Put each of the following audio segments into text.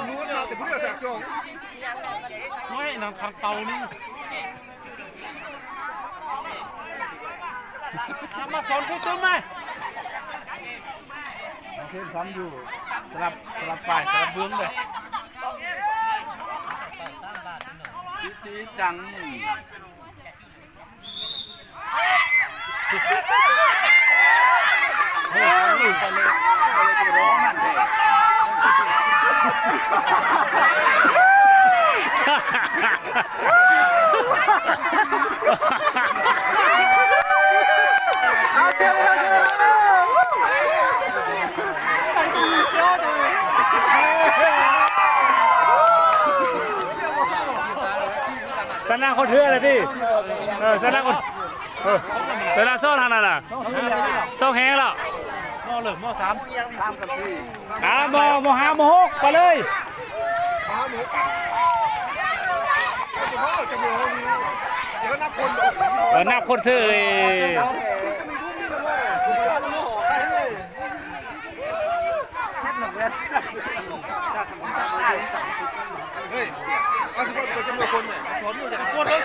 รู้ว่าเราแต่ผู้เดียวแสบจงไม่นำทางเตานี่มาสอนผู้ต้นไหมเช่นซ้ำอยู่สลับฝ่ายสลับเบื้องเลยจีจังไปเลยร้องนั่นเลยสนาคนเทื่อเลยพี่สนาคนเวลาโซ่ทางนั้นน่ะโซ่แห้งแล้วหม้อเหลือหม้อ3 3 กับ 4หม้อ5หม้อ6ไปเลยนับคนซื้อเฮ้ยอาสิบคนจำนวนคนเนี่ยพอเดียวจังคนเลย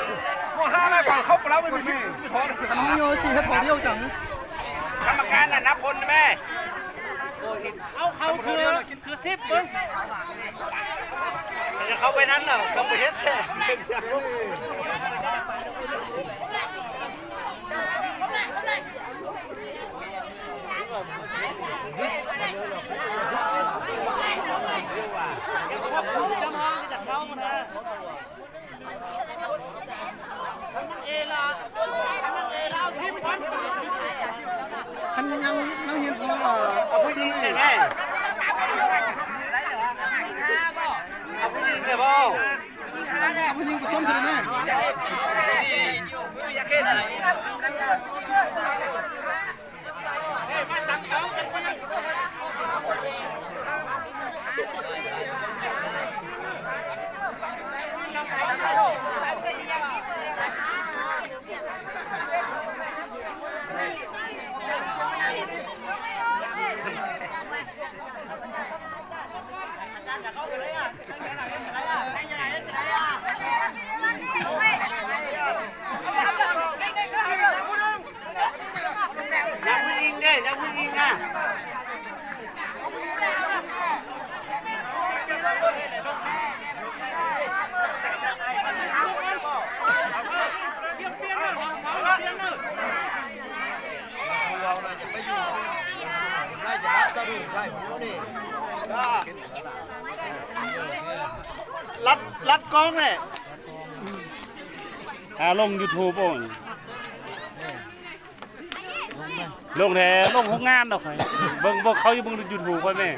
ม5อะไรก่อนเขาไปแล้วไม่มีสิไม่พอน้องโยสิถ้าพอเดียวจังกรรมการน่ะนับคนแม่เอาเขาคือ10เบิ้งจะเข้าไปนั้นเหรอเขาไปเฮ็ดแท้คันยังน้องเห็นพอเอาผู้หญิงเลยแม่เอาผู้หญิงเลยบ่เอาผู้หญิงผสมใช่ไหมอยากเห็นรัดกล้องเลยลง YouTube โอ้ยลงแท้ลงทุกงานดอกไงเบิ่งเขาอยู่เบิ่ง YouTube ค่อยแม่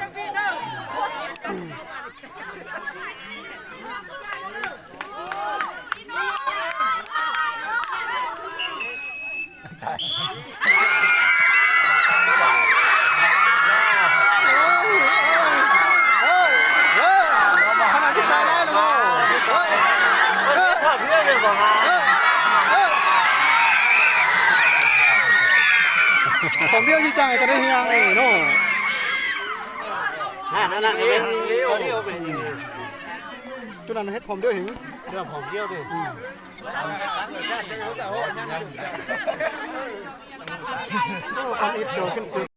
ผมเบี้ยวที่จังจะได้เฮียงไอ้โน่นั่นเองเขาเบี้ยวเป็นยังไงจุดนั้นเฮ็ดผมเบี้ยวหิงจุดนั้นผมเบี้ยวดิอันนี้โจขึ้นสุด